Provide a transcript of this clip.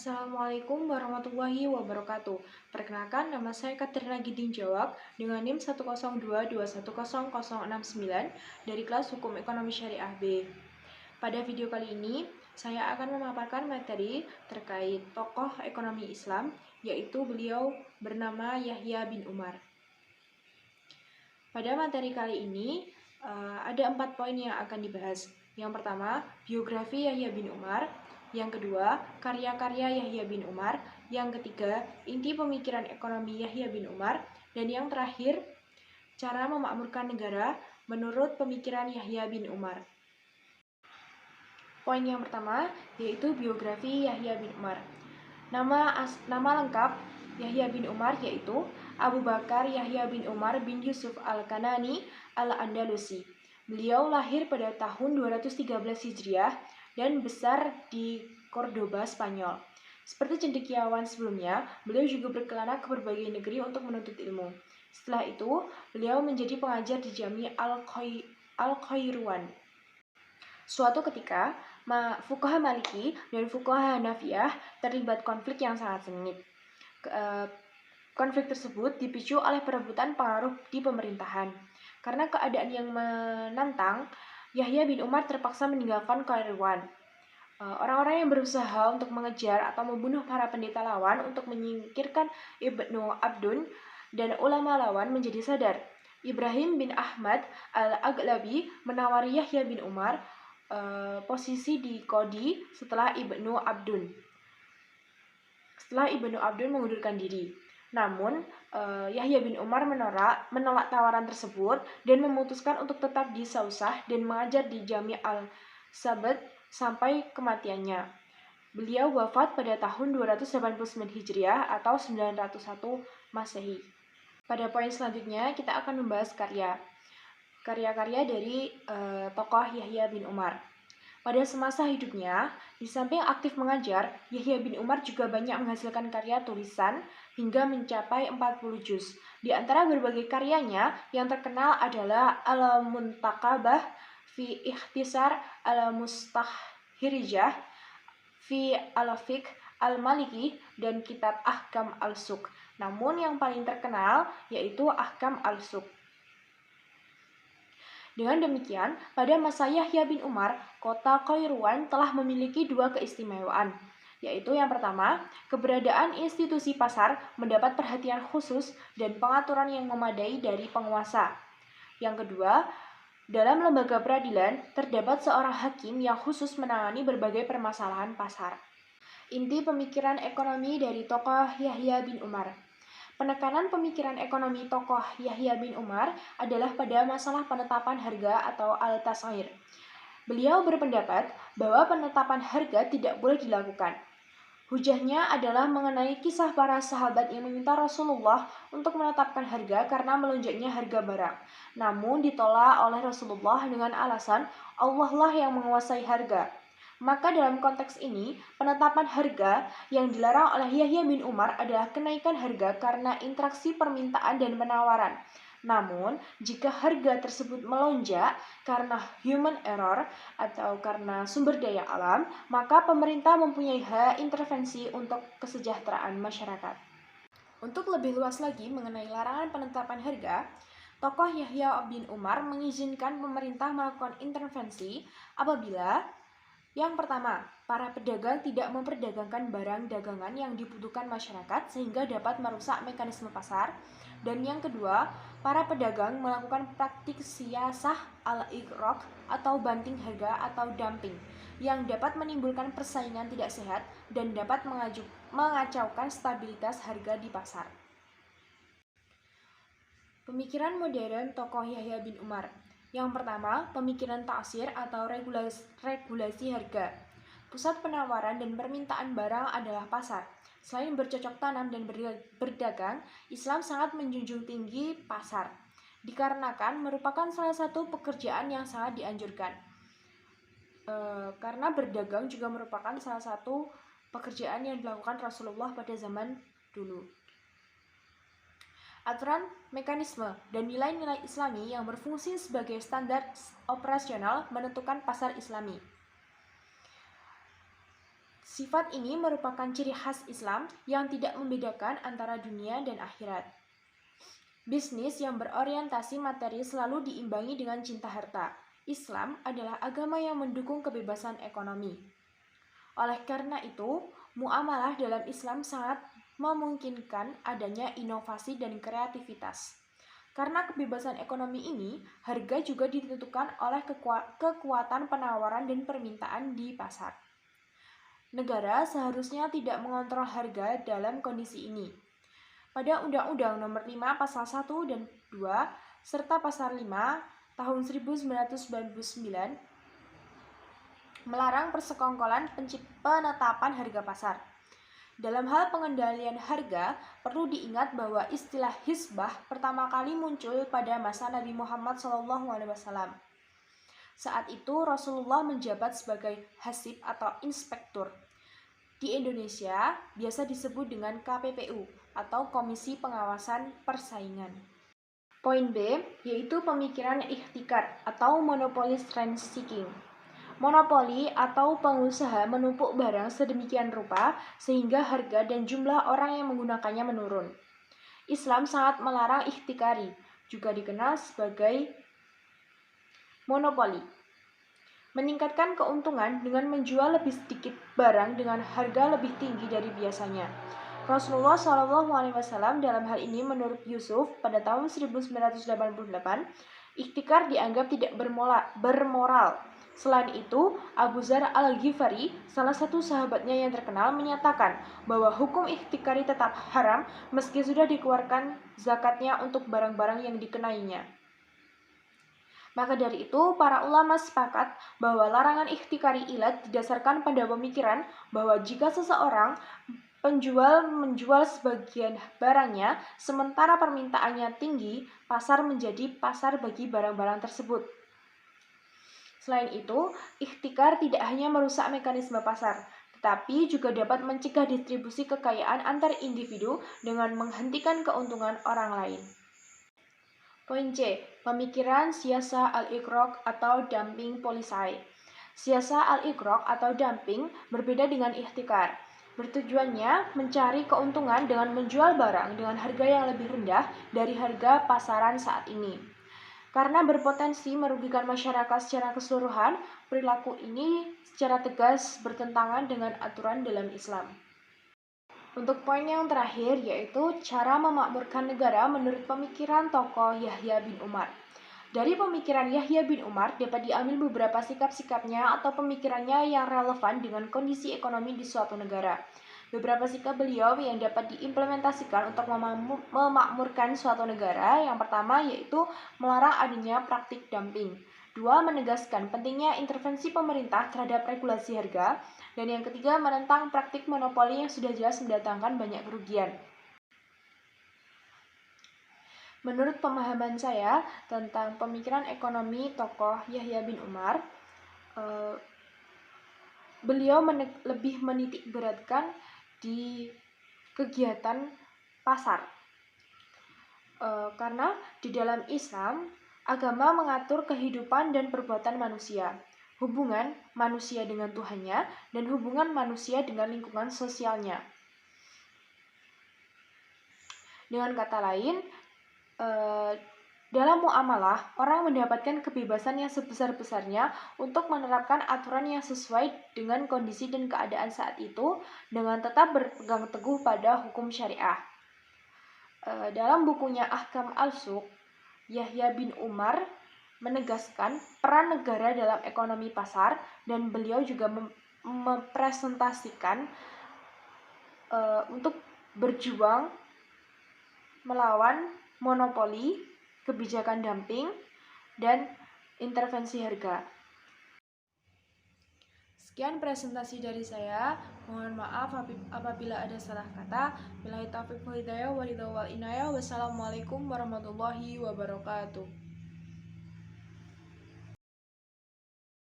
Assalamualaikum warahmatullahi wabarakatuh. Perkenalkan, nama saya Katrina Ginting-Jawab dengan NIM 102211069 dari kelas Hukum Ekonomi Syariah B. Pada video kali ini, saya akan memaparkan materi terkait tokoh ekonomi Islam, yaitu beliau bernama Yahya bin Umar. Pada materi kali ini, ada 4 poin yang akan dibahas. Yang pertama, biografi Yahya bin Umar. Yang kedua, karya-karya Yahya bin Umar. Yang ketiga, inti pemikiran ekonomi Yahya bin Umar. Dan yang terakhir, cara memakmurkan negara menurut pemikiran Yahya bin Umar. Poin yang pertama, yaitu biografi Yahya bin Umar. Nama lengkap Yahya bin Umar yaitu Abu Bakar Yahya bin Umar bin Yusuf al-Kanani al-Andalusi. Beliau lahir pada tahun 213 Hijriah dan besar di Cordoba, Spanyol. Seperti cendekiawan sebelumnya, beliau juga berkelana ke berbagai negeri untuk menuntut ilmu. Setelah itu, beliau menjadi pengajar di Jami Al-Khairuan. Suatu ketika, fuqaha Maliki dan fuqaha Hanafiyah terlibat konflik yang sangat sengit. Konflik tersebut dipicu oleh perebutan pengaruh di pemerintahan. Karena keadaan yang menantang, Yahya bin Umar terpaksa meninggalkan Khairuan. Orang-orang yang berusaha untuk mengejar atau membunuh para pendeta lawan untuk menyingkirkan Ibnu Abdun dan ulama lawan menjadi sadar. Ibrahim bin Ahmad al-Aghlabi menawari Yahya bin Umar posisi di Qadi setelah Ibnu Abdun mengundurkan diri. Namun, Yahya bin Umar menolak tawaran tersebut dan memutuskan untuk tetap di Sausah dan mengajar di Jami al-Sabat sampai kematiannya. Beliau wafat pada tahun 289 Hijriah atau 901 Masehi. Pada poin selanjutnya, kita akan membahas karya-karya dari tokoh Yahya bin Umar. Pada semasa hidupnya, di samping aktif mengajar, Yahya bin Umar juga banyak menghasilkan karya tulisan hingga mencapai 40 juz. Di antara berbagai karyanya, yang terkenal adalah Al-Muntakabah fi Ikhtisar Al-Mustahhirijah fi Al-Fiqh Al-Maliki dan kitab Ahkam Al-Suq. Namun yang paling terkenal yaitu Ahkam Al-Suq. Dengan demikian, pada masa Yahya bin Umar, kota Khairuan telah memiliki 2 keistimewaan, yaitu yang pertama, keberadaan institusi pasar mendapat perhatian khusus dan pengaturan yang memadai dari penguasa. Yang kedua, dalam lembaga peradilan terdapat seorang hakim yang khusus menangani berbagai permasalahan pasar. Inti pemikiran ekonomi dari tokoh Yahya bin Umar. Penekanan pemikiran ekonomi tokoh Yahya bin Umar adalah pada masalah penetapan harga atau al-tas'ir. Beliau berpendapat bahwa penetapan harga tidak boleh dilakukan. Hujahnya adalah mengenai kisah para sahabat yang meminta Rasulullah untuk menetapkan harga karena melonjaknya harga barang. Namun ditolak oleh Rasulullah dengan alasan Allah lah yang menguasai harga. Maka dalam konteks ini, penetapan harga yang dilarang oleh Yahya bin Umar adalah kenaikan harga karena interaksi permintaan dan penawaran. Namun, jika harga tersebut melonjak karena human error atau karena sumber daya alam, maka pemerintah mempunyai hak intervensi untuk kesejahteraan masyarakat. Untuk lebih luas lagi mengenai larangan penetapan harga, tokoh Yahya bin Umar mengizinkan pemerintah melakukan intervensi apabila yang pertama, para pedagang tidak memperdagangkan barang dagangan yang dibutuhkan masyarakat sehingga dapat merusak mekanisme pasar. Dan yang kedua, para pedagang melakukan praktik siyasah al-igraq atau banting harga atau dumping yang dapat menimbulkan persaingan tidak sehat dan dapat mengacaukan stabilitas harga di pasar. Pemikiran modern tokoh Yahya bin Umar. Yang pertama, pemikiran taksir atau regulasi harga. Pusat penawaran dan permintaan barang adalah pasar. Selain bercocok tanam dan berdagang, Islam sangat menjunjung tinggi pasar, dikarenakan merupakan salah satu pekerjaan yang sangat dianjurkan. Karena berdagang juga merupakan salah satu pekerjaan yang dilakukan Rasulullah pada zaman dulu. Aturan, mekanisme, dan nilai-nilai Islami yang berfungsi sebagai standar operasional menentukan pasar Islami. Sifat ini merupakan ciri khas Islam yang tidak membedakan antara dunia dan akhirat. Bisnis yang berorientasi materi selalu diimbangi dengan cinta harta. Islam adalah agama yang mendukung kebebasan ekonomi. Oleh karena itu, muamalah dalam Islam sangat memungkinkan adanya inovasi dan kreativitas. Karena kebebasan ekonomi ini, harga juga ditentukan oleh kekuatan penawaran dan permintaan di pasar. Negara seharusnya tidak mengontrol harga dalam kondisi ini. Pada Undang-Undang Nomor 5 Pasal 1 dan 2 serta Pasal 5 Tahun 1999 melarang persekongkolan penetapan harga pasar. Dalam hal pengendalian harga, perlu diingat bahwa istilah hisbah pertama kali muncul pada masa Nabi Muhammad SAW. Saat itu Rasulullah menjabat sebagai hasib atau inspektur. Di Indonesia, biasa disebut dengan KPPU atau Komisi Pengawasan Persaingan. Poin B, yaitu pemikiran ihtikar atau monopoly trend seeking. Monopoli atau pengusaha menumpuk barang sedemikian rupa sehingga harga dan jumlah orang yang menggunakannya menurun. Islam sangat melarang ihtikari, juga dikenal sebagai monopoli. Meningkatkan keuntungan dengan menjual lebih sedikit barang dengan harga lebih tinggi dari biasanya. Rasulullah SAW dalam hal ini menurut Yusuf pada tahun 1988, ihtikar dianggap tidak bermoral. Selain itu, Abu Dzar Al-Ghifari, salah satu sahabatnya yang terkenal, menyatakan bahwa hukum ihtikari tetap haram meski sudah dikeluarkan zakatnya untuk barang-barang yang dikenainya. Maka dari itu, para ulama sepakat bahwa larangan ihtikari ilat didasarkan pada pemikiran bahwa jika seseorang penjual menjual sebagian barangnya sementara permintaannya tinggi, pasar menjadi pasar bagi barang-barang tersebut. Selain itu, ihtikar tidak hanya merusak mekanisme pasar, tetapi juga dapat mencegah distribusi kekayaan antar individu dengan menghentikan keuntungan orang lain. Poin C. Pemikiran siasa al-ikrok atau dumping policy. Siasa al-ikrok atau dumping berbeda dengan ihtikar. Bertujuannya mencari keuntungan dengan menjual barang dengan harga yang lebih rendah dari harga pasaran saat ini. Karena berpotensi merugikan masyarakat secara keseluruhan, perilaku ini secara tegas bertentangan dengan aturan dalam Islam. Untuk poin yang terakhir yaitu cara memakmurkan negara menurut pemikiran tokoh Yahya bin Umar. Dari pemikiran Yahya bin Umar dapat diambil beberapa sikap-sikapnya atau pemikirannya yang relevan dengan kondisi ekonomi di suatu negara. Beberapa sikap beliau yang dapat diimplementasikan untuk memakmurkan suatu negara. Yang pertama yaitu melarang adanya praktik dumping. 2. Menegaskan pentingnya intervensi pemerintah terhadap regulasi harga. Dan yang ketiga, menentang praktik monopoli yang sudah jelas mendatangkan banyak kerugian. Menurut pemahaman saya tentang pemikiran ekonomi tokoh Yahya bin Umar, beliau lebih menitik beratkan di kegiatan pasar. Karena di dalam Islam, agama mengatur kehidupan dan perbuatan manusia, hubungan manusia dengan Tuhannya, dan hubungan manusia dengan lingkungan sosialnya. Dengan kata lain, dalam muamalah, orang mendapatkan kebebasan yang sebesar-besarnya untuk menerapkan aturan yang sesuai dengan kondisi dan keadaan saat itu, dengan tetap berpegang teguh pada hukum syariah. Dalam bukunya Ahkam al-Suq, Yahya bin Umar menegaskan peran negara dalam ekonomi pasar, dan beliau juga mempresentasikan untuk berjuang melawan monopoli, kebijakan dumping, dan intervensi harga. Sekian presentasi dari saya. Mohon maaf apabila ada salah kata. Billahi taufiq wal hidayah, walillahil inayah. Wassalamualaikum warahmatullahi wabarakatuh.